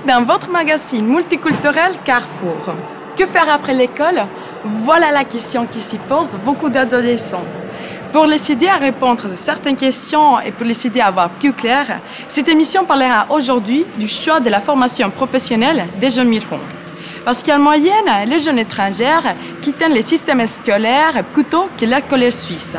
dans votre magazine multiculturel Carrefour. Que faire après l'école? Voilà la question qui s'y pose beaucoup d'adolescents. Pour les aider à répondre à certaines questions et pour les aider à voir plus clair, cette émission parlera aujourd'hui du choix de la formation professionnelle des jeunes migrants. Parce qu'en moyenne, les jeunes étrangers quittent les systèmes scolaires plutôt que le collège suisse.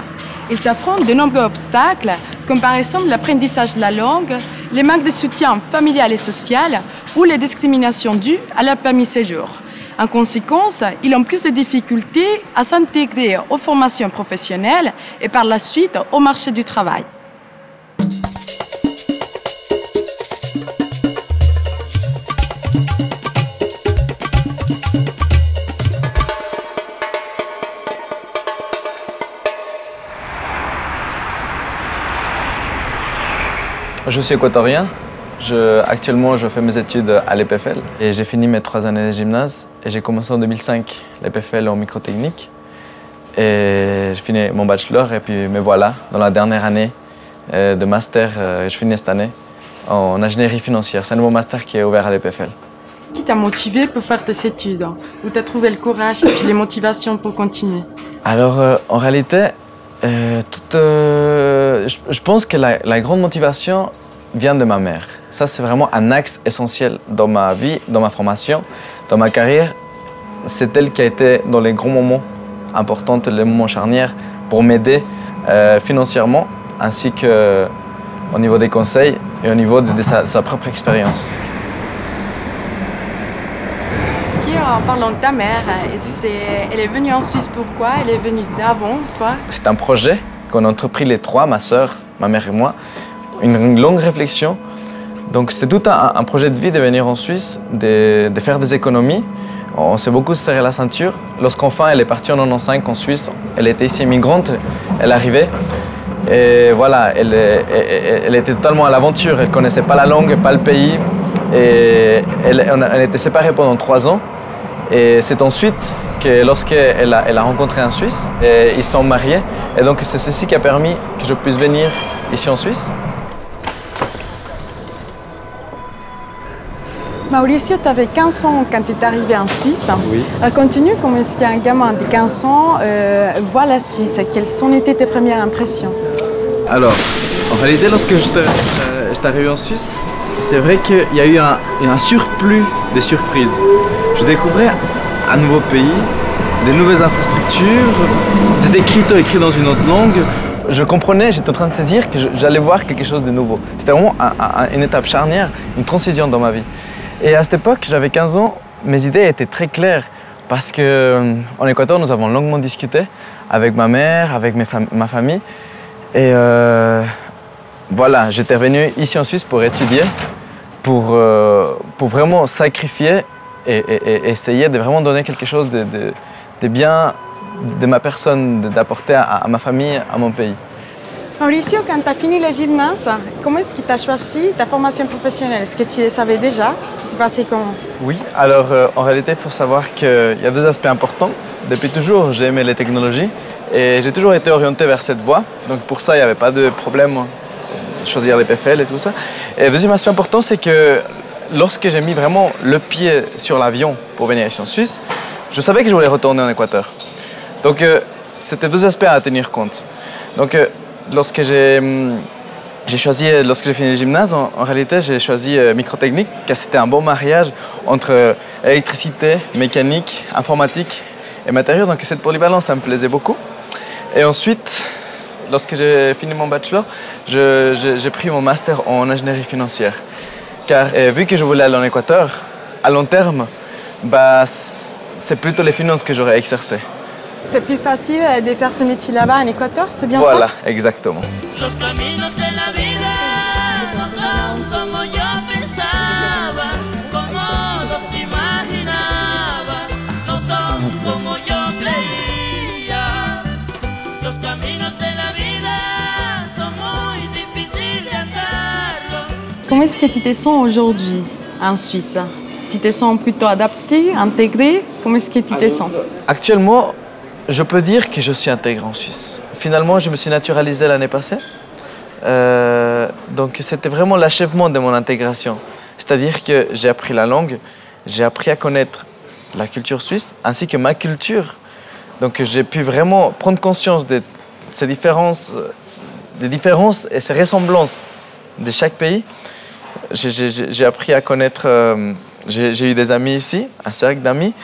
Ils s'affrontent de nombreux obstacles, comme par exemple l'apprentissage de la langue, le manque de soutien familial et social ou les discriminations dues à leur permis de séjour. En conséquence, ils ont plus de difficultés à s'intégrer aux formations professionnelles et par la suite au marché du travail. Je suis équatorien. Actuellement, je fais mes études à l'EPFL et j'ai fini mes 3 années de gymnase et j'ai commencé en 2005 l'EPFL en microtechnique et j'ai fini mon bachelor et puis me voilà dans la dernière année de master. Je finis cette année en ingénierie financière. C'est un nouveau master qui est ouvert à l'EPFL. Qui t'a motivé pour faire tes études? Où t'as trouvé le courage et puis les motivations pour continuer? Alors, en réalité, je pense que la grande motivation vient de ma mère. Ça, c'est vraiment un axe essentiel dans ma vie, dans ma formation, dans ma carrière. C'est elle qui a été dans les grands moments importants, les moments charnières, pour m'aider financièrement, ainsi qu'au niveau des conseils et au niveau de sa propre expérience. En parlant de ta mère, elle est venue en Suisse pourquoi? Elle est venue d'avant, toi? C'est un projet qu'on a entrepris les trois, ma sœur, ma mère et moi. Une longue réflexion. Donc c'était tout un projet de vie de venir en Suisse, de faire des économies. On s'est beaucoup serré la ceinture. Lorsqu'enfin elle est partie en 95 en Suisse, elle était ici immigrante, elle arrivait. Et voilà, elle était totalement à l'aventure. Elle ne connaissait pas la langue, pas le pays. Et elle était séparée pendant 3 ans. Et c'est ensuite que lorsqu'elle a rencontré un Suisse, et ils sont mariés. Et donc c'est ceci qui a permis que je puisse venir ici en Suisse. Mauricio, tu avais 15 ans quand tu es arrivé en Suisse. Oui. Raconte-nous comment est-ce qu'un gamin de 15 ans voit la Suisse. Quelles ont été tes premières impressions? Alors, en réalité, lorsque je suis arrivé en Suisse, c'est vrai qu'il y a eu un surplus de surprises. Je découvrais un nouveau pays, des nouvelles infrastructures, des écriteaux écrits dans une autre langue. Je comprenais, j'étais en train de saisir que j'allais voir quelque chose de nouveau. C'était vraiment une étape charnière, une transition dans ma vie. Et à cette époque, j'avais 15 ans, mes idées étaient très claires parce qu'en Équateur, nous avons longuement discuté avec ma mère, avec ma famille. Et voilà, j'étais venu ici en Suisse pour étudier, pour vraiment sacrifier et essayer de vraiment donner quelque chose de bien de ma personne, d'apporter à ma famille, à mon pays. Mauricio, quand tu as fini le gymnase, comment est-ce que tu as choisi ta formation professionnelle? Est-ce que tu le savais déjà? C'était passé comment? Oui, alors en réalité, il faut savoir qu'il y a 2 aspects importants. Depuis toujours, j'ai aimé les technologies et j'ai toujours été orienté vers cette voie. Donc pour ça, il n'y avait pas de problème de choisir les PFL et tout ça. Et le deuxième aspect important, c'est que lorsque j'ai mis vraiment le pied sur l'avion pour venir ici en Suisse, je savais que je voulais retourner en Équateur. Donc c'était 2 aspects à tenir compte. Donc lorsque j'ai fini le gymnase, en réalité, j'ai choisi microtechnique, car c'était un bon mariage entre électricité, mécanique, informatique et matériaux. Donc cette polyvalence, ça me plaisait beaucoup. Et ensuite, lorsque j'ai fini mon bachelor, j'ai pris mon master en ingénierie financière. Car vu que je voulais aller en Équateur, à long terme, c'est plutôt les finances que j'aurais exercé. C'est plus facile de faire ce métier là-bas en Équateur, c'est bien ça? Voilà, exactement. Comment est-ce que tu te sens aujourd'hui en Suisse? Tu te sens plutôt adapté, intégré? Comment est-ce que tu te sens? Actuellement, je peux dire que je suis intégré en Suisse. Finalement, je me suis naturalisé l'année passée. Donc c'était vraiment l'achèvement de mon intégration. C'est-à-dire que j'ai appris la langue, j'ai appris à connaître la culture suisse ainsi que ma culture. Donc j'ai pu vraiment prendre conscience de ces différences, des différences et ces ressemblances de chaque pays. J'ai appris à connaître, j'ai eu des amis ici, un cercle d'amis,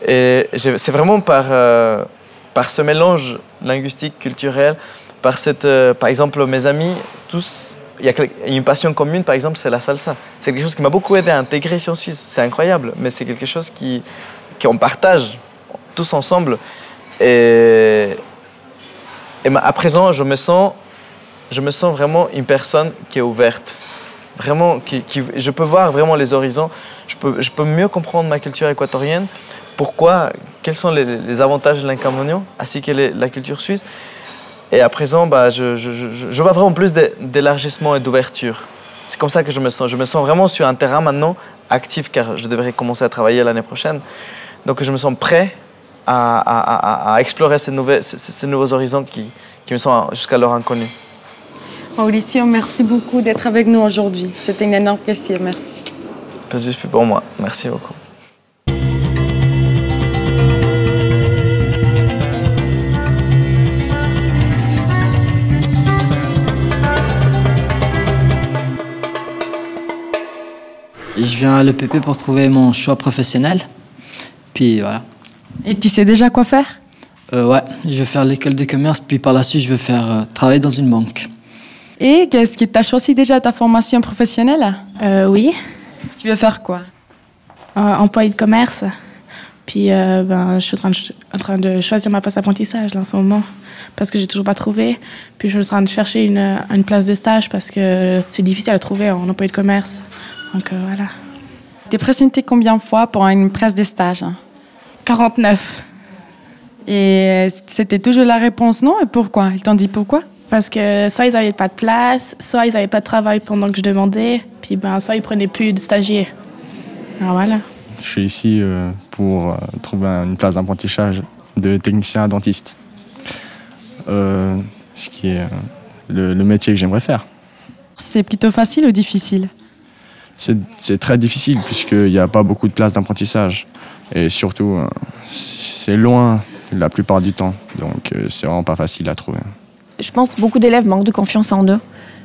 et c'est vraiment par ce mélange linguistique, culturel, par exemple mes amis, tous, il y a une passion commune, par exemple, c'est la salsa. C'est quelque chose qui m'a beaucoup aidé à intégrer ici en Suisse. C'est incroyable, mais c'est quelque chose qu'on partage tous ensemble. Et à présent, je me sens vraiment une personne qui est ouverte. Vraiment, je peux voir vraiment les horizons. Je peux mieux comprendre ma culture équatorienne. Pourquoi, quels sont les avantages et les inconvénients, ainsi que la culture suisse. Et à présent, je vois vraiment plus d'élargissement et d'ouverture. C'est comme ça que je me sens. Je me sens vraiment sur un terrain maintenant actif, car je devrais commencer à travailler l'année prochaine. Donc je me sens prêt à explorer ces nouveaux horizons qui me sont jusqu'alors inconnus. Mauricio, merci beaucoup d'être avec nous aujourd'hui. C'était un énorme plaisir. Merci. Plaisir fut pour moi. Merci beaucoup. Je viens à l'EPP pour trouver mon choix professionnel. Puis voilà. Et tu sais déjà quoi faire? Ouais, je vais faire l'école de commerce, puis par la suite, je vais faire travailler dans une banque. Et qu'est-ce que tu as choisi déjà ta formation professionnelle? Oui. Tu veux faire quoi? Employé de commerce. Puis je suis en train de choisir ma place d'apprentissage là, en ce moment, parce que j'ai toujours pas trouvé. Puis je suis en train de chercher une place de stage parce que c'est difficile à trouver en employé de commerce. Donc voilà. Tu es présenté combien de fois pour une place de stage? 49. Et c'était toujours la réponse non? Et pourquoi? Ils t'ont dit pourquoi? Parce que soit ils n'avaient pas de place, soit ils n'avaient pas de travail pendant que je demandais, puis soit ils prenaient plus de stagiaires. Alors voilà. Je suis ici pour trouver une place d'apprentissage de technicien dentiste. Ce qui est le métier que j'aimerais faire. C'est plutôt facile ou difficile? C'est très difficile puisqu'il n'y a pas beaucoup de places d'apprentissage. Et surtout, c'est loin la plupart du temps. Donc c'est vraiment pas facile à trouver. Je pense que beaucoup d'élèves manquent de confiance en eux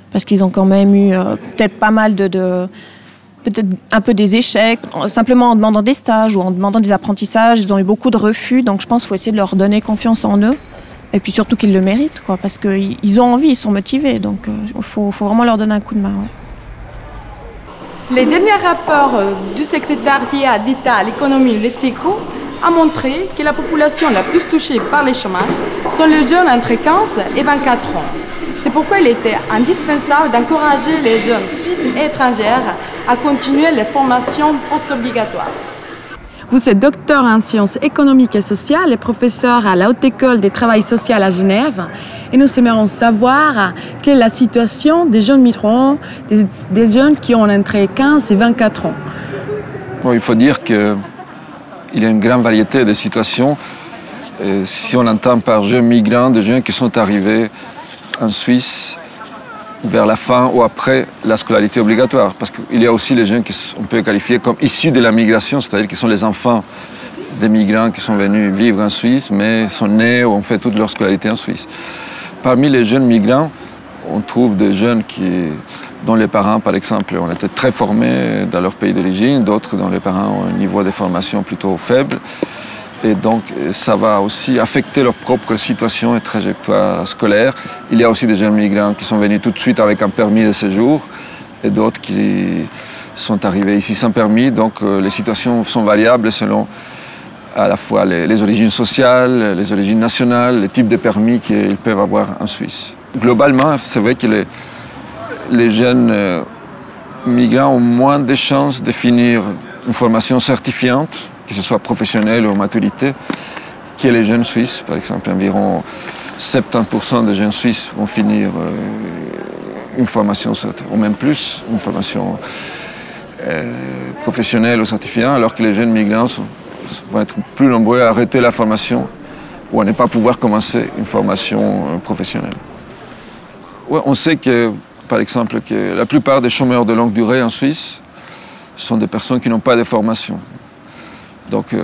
parce qu'ils ont quand même eu peut-être pas mal peut-être un peu des échecs, simplement en demandant des stages ou en demandant des apprentissages. Ils ont eu beaucoup de refus, donc je pense qu'il faut essayer de leur donner confiance en eux. Et puis surtout qu'ils le méritent, quoi, parce qu'ils ont envie, ils sont motivés. Donc il faut vraiment leur donner un coup de main. Ouais. Les derniers rapports du secrétariat d'État à l'économie, le SECO, a montré que la population la plus touchée par le chômage sont les jeunes entre 15 et 24 ans. C'est pourquoi il était indispensable d'encourager les jeunes suisses et étrangères à continuer les formations post-obligatoires. Vous êtes docteur en sciences économiques et sociales et professeur à la Haute École des Travail Social à Genève. Et nous aimerions savoir quelle est la situation des jeunes migrants, des jeunes qui ont entre 15 et 24 ans. Bon, il faut dire qu'il y a une grande variété de situations. Si on entend par jeunes migrants, des jeunes qui sont arrivés en Suisse vers la fin ou après la scolarité obligatoire. Parce qu'il y a aussi les jeunes qu'on peut qualifier comme issus de la migration, c'est-à-dire qui sont les enfants des migrants qui sont venus vivre en Suisse, mais sont nés ou ont fait toute leur scolarité en Suisse. Parmi les jeunes migrants, on trouve des jeunes dont les parents, par exemple, ont été très formés dans leur pays d'origine, d'autres dont les parents ont un niveau de formation plutôt faible. Et donc, ça va aussi affecter leur propre situation et trajectoire scolaire. Il y a aussi des jeunes migrants qui sont venus tout de suite avec un permis de séjour et d'autres qui sont arrivés ici sans permis. Donc, les situations sont variables selon à la fois les origines sociales, les origines nationales, les types de permis qu'ils peuvent avoir en Suisse. Globalement, c'est vrai que les jeunes migrants ont moins de chances de finir une formation certifiante, que ce soit professionnelle ou en maturité, que les jeunes Suisses. Par exemple, environ 70% des jeunes Suisses vont finir une formation, ou même plus, une formation professionnelle ou certifiante, alors que les jeunes migrants vont être plus nombreux à arrêter la formation ou à ne pas pouvoir commencer une formation professionnelle. Ouais, on sait que, par exemple, que la plupart des chômeurs de longue durée en Suisse sont des personnes qui n'ont pas de formation. Donc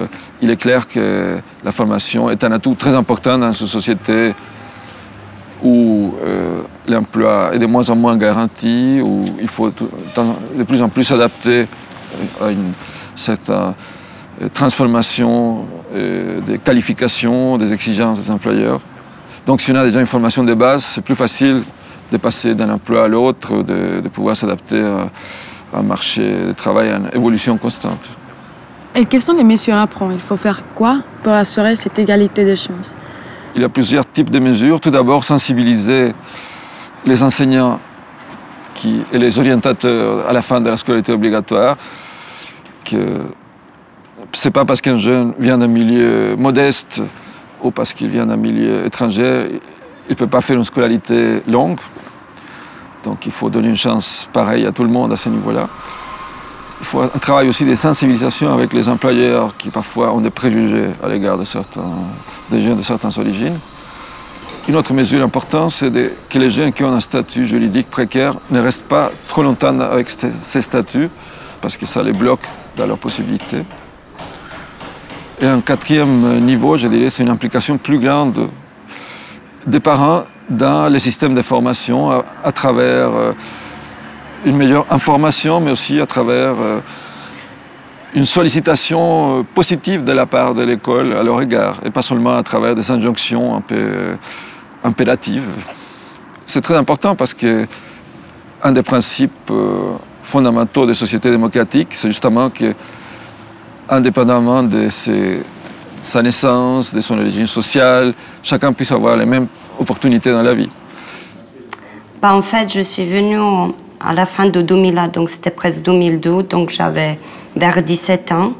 il est clair que la formation est un atout très important dans une société où l'emploi est de moins en moins garanti, où il faut de plus en plus s'adapter à une certaine transformation des qualifications, des exigences des employeurs. Donc si on a déjà une formation de base, c'est plus facile de passer d'un emploi à l'autre, de pouvoir s'adapter à un marché de travail en évolution constante. Et quelles sont les mesures à prendre? Il faut faire quoi pour assurer cette égalité des chances? Il y a plusieurs types de mesures. Tout d'abord, sensibiliser les enseignants et les orientateurs à la fin de la scolarité obligatoire que ce n'est pas parce qu'un jeune vient d'un milieu modeste ou parce qu'il vient d'un milieu étranger, il ne peut pas faire une scolarité longue. Donc il faut donner une chance pareille à tout le monde à ce niveau-là. Il faut un travail aussi de sensibilisation avec les employeurs qui parfois ont des préjugés à l'égard des jeunes de certaines origines. Une autre mesure importante, c'est que les jeunes qui ont un statut juridique précaire ne restent pas trop longtemps avec ces statuts parce que ça les bloque dans leurs possibilités. Et un quatrième niveau, je dirais, c'est une implication plus grande des parents dans les systèmes de formation à travers une meilleure information, mais aussi à travers une sollicitation positive de la part de l'école à leur égard, et pas seulement à travers des injonctions un peu impératives. C'est très important parce que un des principes fondamentaux des sociétés démocratiques, c'est justement que, indépendamment de sa naissance, de son origine sociale, chacun puisse avoir les mêmes opportunités dans la vie. En fait, je suis venue à la fin de 2000, donc c'était presque 2012, donc j'avais vers 17 ans.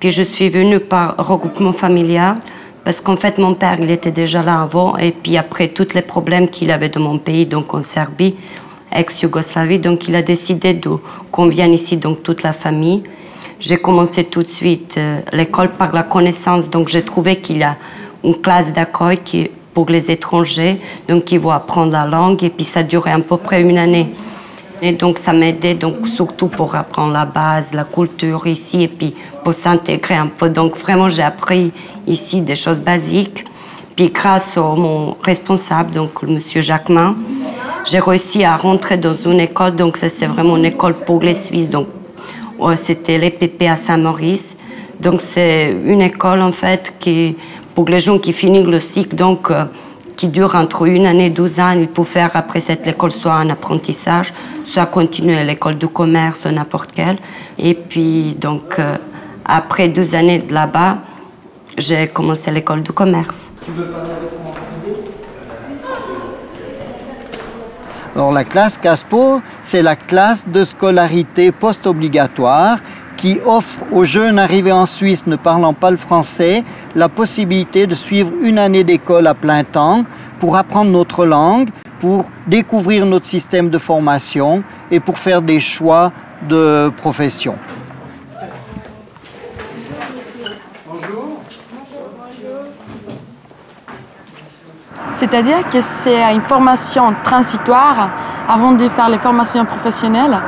Puis je suis venue par regroupement familial, parce qu'en fait mon père il était déjà là avant, et puis après tous les problèmes qu'il avait dans mon pays, donc en Serbie, ex-Yougoslavie, donc il a décidé qu'on vienne ici, donc toute la famille. J'ai commencé tout de suite l'école par la connaissance, donc j'ai trouvé qu'il y a une classe d'accueil pour les étrangers, donc qui vont apprendre la langue, et puis ça durait à peu près une année. Et donc ça m'aidait donc surtout pour apprendre la base, la culture ici, et puis pour s'intégrer un peu. Donc vraiment j'ai appris ici des choses basiques. Puis grâce à mon responsable, donc le monsieur Jacquemin, j'ai réussi à rentrer dans une école, donc ça c'est vraiment une école pour les Suisses, donc c'était l'EPP à Saint-Maurice. Donc c'est une école en fait pour les gens qui finissent le cycle, donc qui dure entre une année et 12 ans. Ils peuvent faire après cette école soit un apprentissage, soit continuer à l'école de commerce, n'importe quelle. Et puis donc après 12 années de là-bas, j'ai commencé l'école de commerce. Alors la classe CASPO, c'est la classe de scolarité post-obligatoire qui offre aux jeunes arrivés en Suisse ne parlant pas le français la possibilité de suivre une année d'école à plein temps pour apprendre notre langue, pour découvrir notre système de formation et pour faire des choix de profession. C'est-à-dire que c'est une formation transitoire avant de faire les formations professionnelles?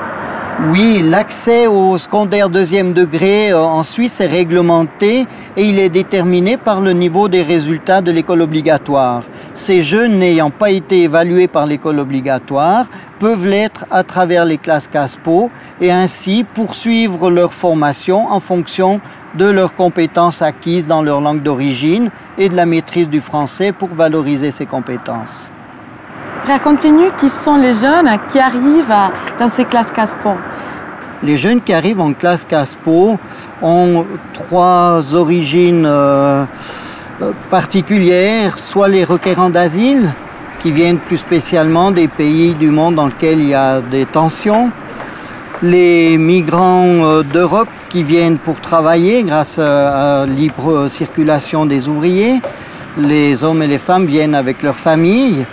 Oui, l'accès au secondaire deuxième degré en Suisse est réglementé et il est déterminé par le niveau des résultats de l'école obligatoire. Ces jeunes n'ayant pas été évalués par l'école obligatoire peuvent l'être à travers les classes CASPO et ainsi poursuivre leur formation en fonction de leurs compétences acquises dans leur langue d'origine et de la maîtrise du français pour valoriser ces compétences. Racontez-nous qui sont les jeunes qui arrivent dans ces classes CASPO. Les jeunes qui arrivent en classe CASPO ont trois origines particulières, soit les requérants d'asile, qui viennent plus spécialement des pays du monde dans lesquels il y a des tensions, les migrants d'Europe qui viennent pour travailler grâce à la libre circulation des ouvriers, les hommes et les femmes viennent avec leurs familles,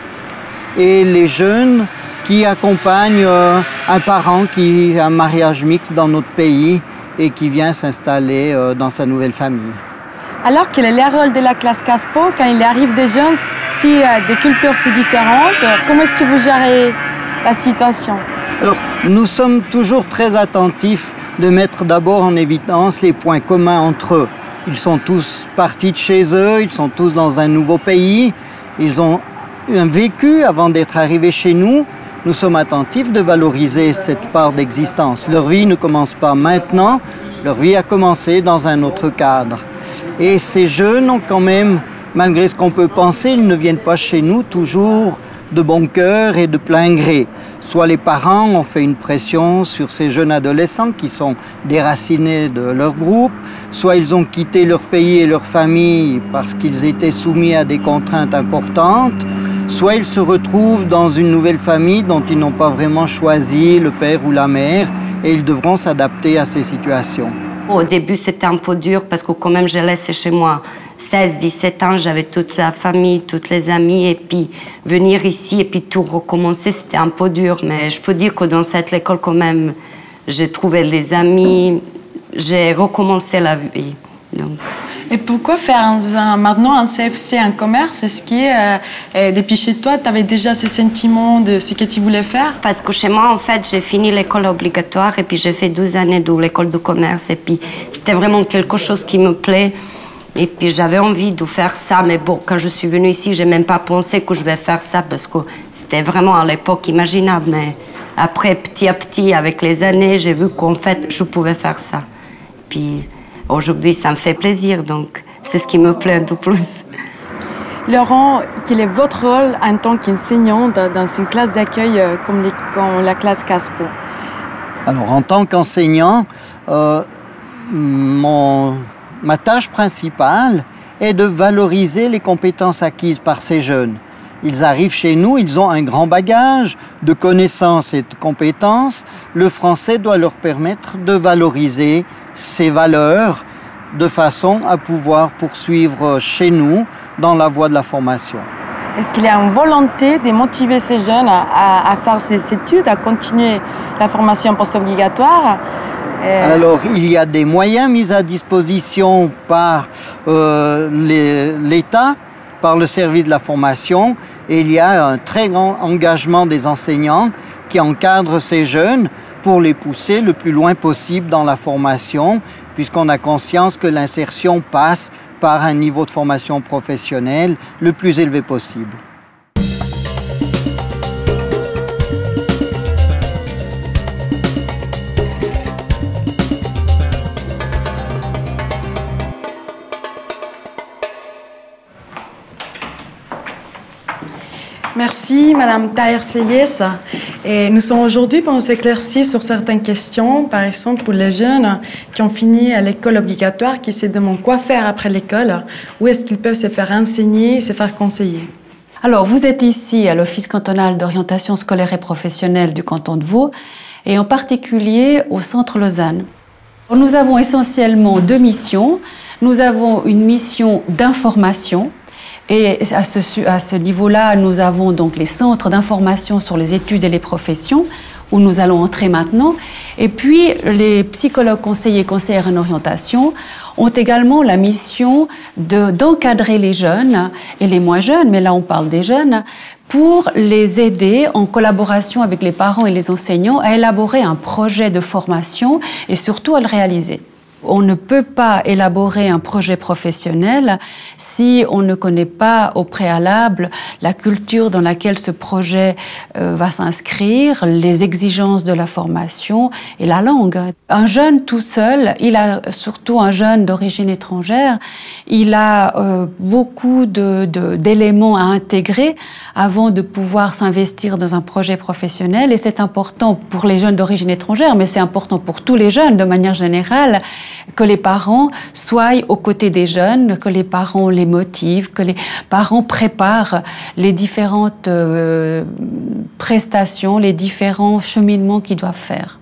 et les jeunes qui accompagnent un parent qui a un mariage mixte dans notre pays et qui vient s'installer dans sa nouvelle famille. Alors, quel est le rôle de la classe CASPO quand il arrive des jeunes si des cultures si différentes? Comment est-ce que vous gérez la situation? Alors, nous sommes toujours très attentifs de mettre d'abord en évidence les points communs entre eux. Ils sont tous partis de chez eux, ils sont tous dans un nouveau pays, ils ont un vécu avant d'être arrivés chez nous. Nous sommes attentifs de valoriser cette part d'existence. Leur vie ne commence pas maintenant, leur vie a commencé dans un autre cadre. Et ces jeunes ont quand même, malgré ce qu'on peut penser, ils ne viennent pas chez nous toujours de bon cœur et de plein gré. Soit les parents ont fait une pression sur ces jeunes adolescents qui sont déracinés de leur groupe, soit ils ont quitté leur pays et leur famille parce qu'ils étaient soumis à des contraintes importantes, soit ils se retrouvent dans une nouvelle famille dont ils n'ont pas vraiment choisi le père ou la mère et ils devront s'adapter à ces situations. Au début, c'était un peu dur parce que quand même, j'ai laissé chez moi 16-17 ans, j'avais toute la famille, toutes les amies, et puis venir ici et puis tout recommencer, c'était un peu dur. Mais je peux dire que dans cette école, quand même, j'ai trouvé des amis, j'ai recommencé la vie. Donc. Et pourquoi faire maintenant un CFC, un commerce? Est-ce que depuis chez toi, tu avais déjà ces sentiments de ce que tu voulais faire? Parce que chez moi, en fait, j'ai fini l'école obligatoire et puis j'ai fait 12 années de l'école de commerce. Et puis c'était vraiment quelque chose qui me plaît. Et puis j'avais envie de faire ça. Mais bon, quand je suis venue ici, je n'ai même pas pensé que je vais faire ça parce que c'était vraiment à l'époque imaginable. Mais après, petit à petit, avec les années, j'ai vu qu'en fait, je pouvais faire ça. Puis aujourd'hui, ça me fait plaisir, donc c'est ce qui me plaît un peu plus. Laurent, quel est votre rôle en tant qu'enseignante dans une classe d'accueil comme la classe Caspo? Alors, en tant qu'enseignant, ma tâche principale est de valoriser les compétences acquises par ces jeunes. Ils arrivent chez nous, ils ont un grand bagage de connaissances et de compétences. Le français doit leur permettre de valoriser ces valeurs de façon à pouvoir poursuivre chez nous dans la voie de la formation. Est-ce qu'il y a une volonté de motiver ces jeunes à faire ces études, à continuer la formation post-obligatoire? Alors, il y a des moyens mis à disposition par l'État, par le service de la formation, et il y a un très grand engagement des enseignants qui encadrent ces jeunes pour les pousser le plus loin possible dans la formation, puisqu'on a conscience que l'insertion passe par un niveau de formation professionnelle le plus élevé possible. Merci, Madame Tahir Seyes. Et nous sommes aujourd'hui pour nous éclaircir sur certaines questions, par exemple pour les jeunes qui ont fini à l'école obligatoire, qui se demandent quoi faire après l'école, où est-ce qu'ils peuvent se faire enseigner et se faire conseiller. Alors, vous êtes ici à l'Office cantonal d'orientation scolaire et professionnelle du canton de Vaud, et en particulier au Centre Lausanne. Nous avons essentiellement deux missions. Nous avons une mission d'information. Et à ce niveau-là, nous avons donc les centres d'information sur les études et les professions, où nous allons entrer maintenant. Et puis, les psychologues conseillers et conseillères en orientation ont également la mission d'encadrer les jeunes et les moins jeunes, mais là on parle des jeunes, pour les aider en collaboration avec les parents et les enseignants à élaborer un projet de formation et surtout à le réaliser. On ne peut pas élaborer un projet professionnel si on ne connaît pas au préalable la culture dans laquelle ce projet va s'inscrire, les exigences de la formation et la langue. Un jeune tout seul, surtout un jeune d'origine étrangère, il a beaucoup d'éléments à intégrer avant de pouvoir s'investir dans un projet professionnel. Et c'est important pour les jeunes d'origine étrangère, mais c'est important pour tous les jeunes de manière générale, que les parents soient aux côtés des jeunes, que les parents les motivent, que les parents préparent les différentes prestations, les différents cheminements qu'ils doivent faire.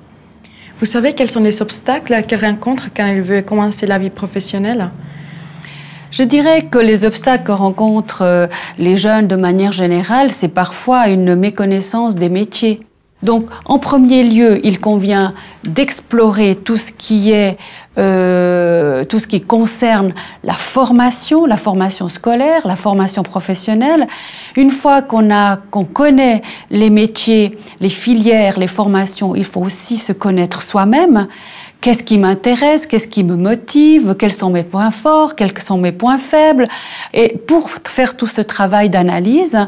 Vous savez quels sont les obstacles qu'elle rencontre quand elle veut commencer la vie professionnelle? Je dirais que les obstacles que rencontrent les jeunes de manière générale, c'est parfois une méconnaissance des métiers. Donc, en premier lieu, il convient d'explorer tout ce qui concerne la formation scolaire, la formation professionnelle. Une fois qu'on connaît les métiers, les filières, les formations, il faut aussi se connaître soi-même. qu'est-ce qui m'intéresse, qu'est-ce qui me motive, quels sont mes points forts, quels sont mes points faibles. Et pour faire tout ce travail d'analyse,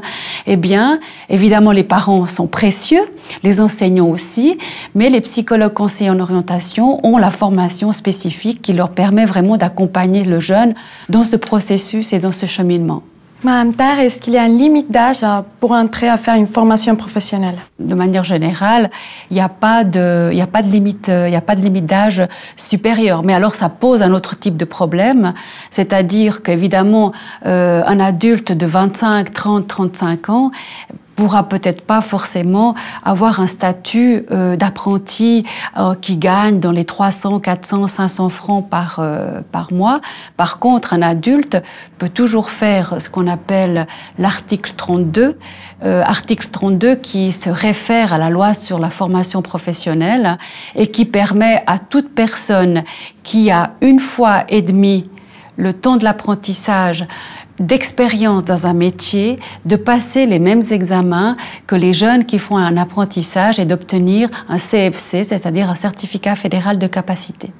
eh bien, évidemment, les parents sont précieux, les enseignants aussi, mais les psychologues conseillers en orientation ont la formation spécifique qui leur permet vraiment d'accompagner le jeune dans ce processus et dans ce cheminement. Madame Tar, est-ce qu'il y a une limite d'âge pour entrer à faire une formation professionnelle? De manière générale, il n'y a pas de limite d'âge supérieure. Mais alors, ça pose un autre type de problème, c'est-à-dire qu'évidemment, un adulte de 25, 30, 35 ans pourra peut-être pas forcément avoir un statut d'apprenti qui gagne dans les 300, 400, 500 francs par mois. Par contre, un adulte peut toujours faire ce qu'on appelle l'article 32, article 32 qui se réfère à la loi sur la formation professionnelle et qui permet à toute personne qui a une fois et demie le temps de l'apprentissage d'expérience dans un métier, de passer les mêmes examens que les jeunes qui font un apprentissage et d'obtenir un CFC, c'est-à-dire un certificat fédéral de capacité.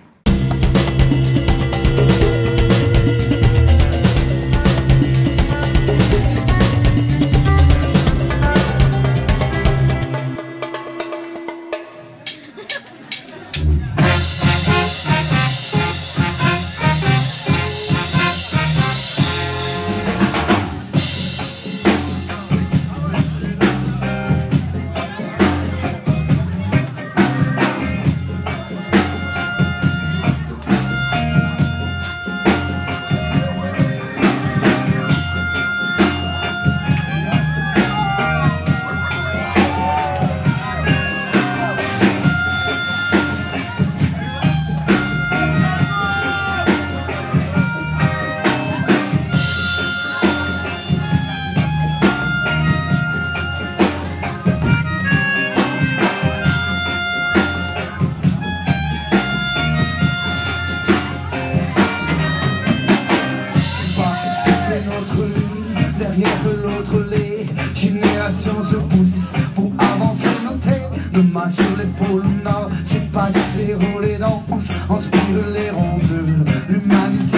Se pousse pour avancer noter le main sur l'épaule nord, c'est pas les rôles et danses, inspire les ronds de l'humanité.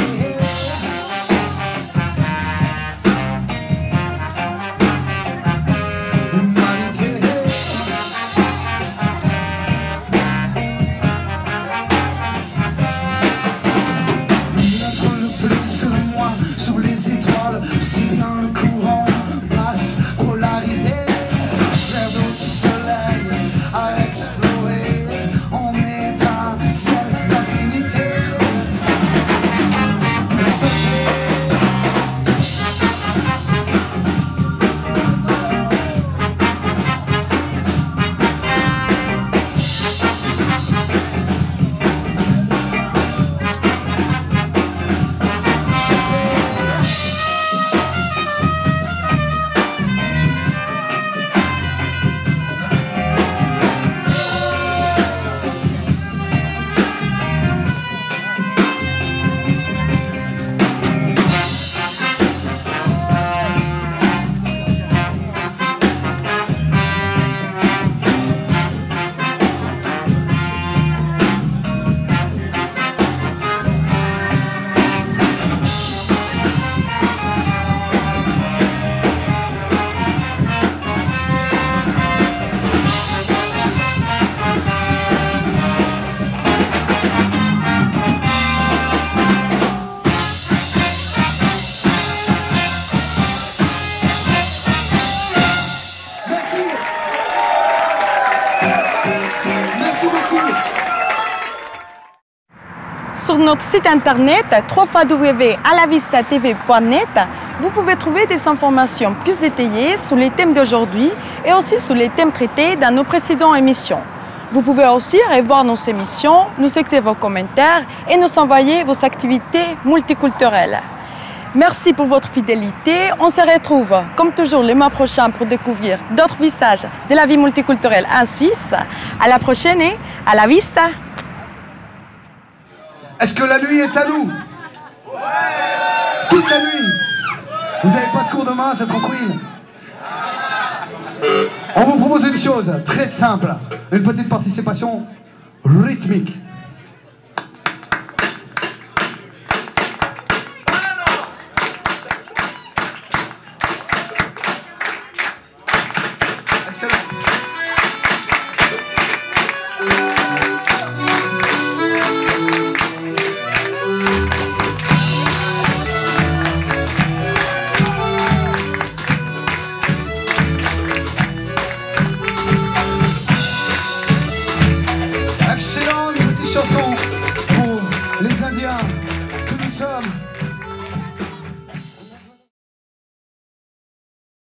Mettre le plus de moi sous les étoiles, si bien le courant passe polarisé. Sur notre site internet www.alavistatv.net, vous pouvez trouver des informations plus détaillées sur les thèmes d'aujourd'hui et aussi sur les thèmes traités dans nos précédentes émissions. Vous pouvez aussi revoir nos émissions, nous écouter vos commentaires et nous envoyer vos activités multiculturelles. Merci pour votre fidélité. On se retrouve, comme toujours, le mois prochain pour découvrir d'autres visages de la vie multiculturelle en Suisse. À la prochaine et à la vista! Est-ce que la nuit est à nous? Toute la nuit. Vous n'avez pas de cours demain, c'est tranquille. On vous propose une chose très simple, une petite participation rythmique.